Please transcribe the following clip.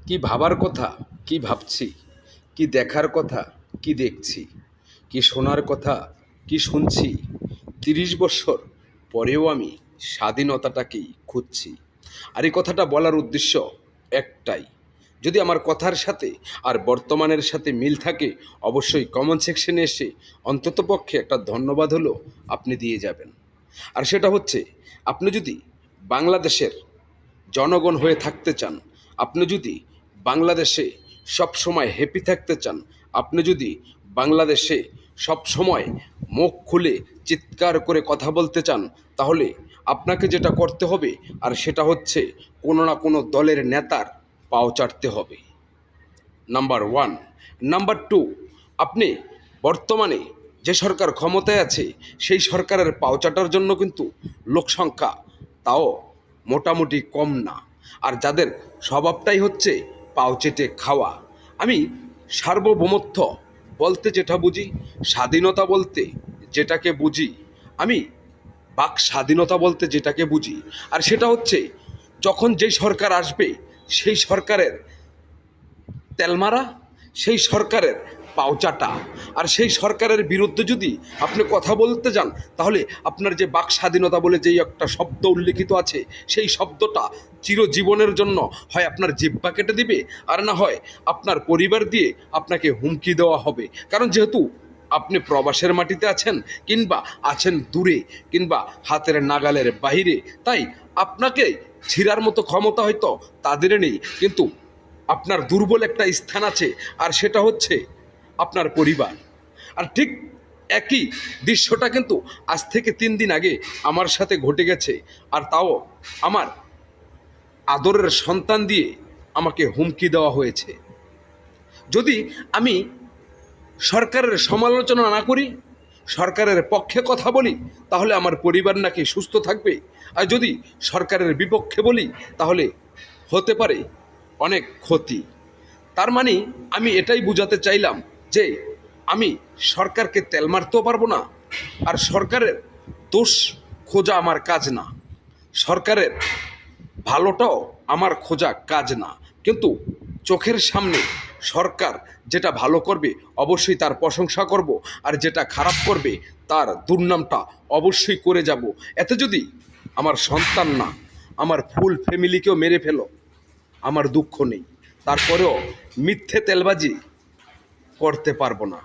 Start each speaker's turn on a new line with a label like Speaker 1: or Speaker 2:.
Speaker 1: কি ভাবার কথা কি ভাবছি, কি দেখার কথা কি দেখছি, কি শোনার কথা কি শুনছি। ৩০ বছর পরেও আমি স্বাধীনতাটাকেই খুঁজছি। আর এই কথাটা বলার উদ্দেশ্য একটাই, যদি আমার কথার সাথে আর বর্তমানের সাথে মিল থাকে অবশ্যই কমেন্ট সেকশনে এসে অন্ততপক্ষে একটা ধন্যবাদ হলো আপনি দিয়ে যাবেন। আর সেটা হচ্ছে, আপনি যদি বাংলাদেশের জনগণ হয়ে থাকতে চান, আপনি যদি বাংলাদেশে সব সময় হ্যাপি থাকতে চান, আপনি যদি বাংলাদেশে সব সময় মুখ খুলে চিৎকার করে কথা বলতে চান, তাহলে আপনাকে যেটা করতে হবে আর সেটা হচ্ছে কোনো না কোনো দলের নেতার পাও চাটতে হবে, নাম্বার ওয়ান। নাম্বার টু, আপনি বর্তমানে যে সরকার ক্ষমতায় আছে সেই সরকারের পাও চাটার জন্য কিন্তু লোকসংখ্যা তাও মোটামুটি কম না। আর যাদের স্বভাবটাই হচ্ছে পাও চেটে খাওয়া। আমি সার্বভৌমত্ব বলতে যেটা বুঝি, স্বাধীনতা বলতে যেটাকে বুঝি, আমি বাক স্বাধীনতা বলতে যেটাকে বুঝি, আর সেটা হচ্ছে যখন যেই সরকার আসবে সেই সরকারের তেলমারা, সেই সরকারের পাউচাটা। আর সেই সরকারের বিরুদ্ধে যদি আপনি কথা বলতে যান, তাহলে আপনার যে বাক স্বাধীনতা বলে যেই একটা শব্দ উল্লিখিত আছে, সেই শব্দটা চিরজীবনের জন্য হয় আপনার জিহ্বা কেটে দিবে, আর না হয় আপনার পরিবার দিয়ে আপনাকে হুমকি দেওয়া হবে। কারণ যেহেতু আপনি প্রবাসের মাটিতে আছেন, কিংবা আছেন দূরে, কিংবা হাতের নাগালের বাহিরে, তাই আপনাকে ছিঁড়ার মতো ক্ষমতা হয়তো তাদের নেই, কিন্তু আপনার দুর্বল একটা স্থান আছে, আর সেটা হচ্ছে আপনার পরিবার। আর ঠিক একই দৃশ্যটা কিন্তু আজ থেকে 3 দিন আগে আমার সাথে ঘটে গেছে, আর তাও আমার আদরের সন্তান দিয়ে আমাকে হুমকি দেওয়া হয়েছে। যদি আমি সরকারের সমালোচনা না করি, সরকারের পক্ষে কথা বলি, তাহলে আমার পরিবার নাকি সুস্থ থাকবে। আর যদি সরকারের বিপক্ষে বলি, তাহলে হতে পারে অনেক ক্ষতি। তার মানে আমি এটাই বুঝাতে চাইলাম যে আমি সরকারকে তেল মারতেও পারবো না, আর সরকারের দোষ খোঁজা আমার কাজ না, সরকারের ভালোটাও আমার খোঁজা কাজ না। কিন্তু চোখের সামনে সরকার যেটা ভালো করবে অবশ্যই তার প্রশংসা করব, আর যেটা খারাপ করবে তার দুর্নামটা অবশ্যই করে যাব। এতে যদি আমার সন্তান না, আমার ফুল ফ্যামিলিকেও মেরে ফেলো, আমার দুঃখ নেই। তারপরেও মিথ্যে তেলবাজি করতে পারবো না।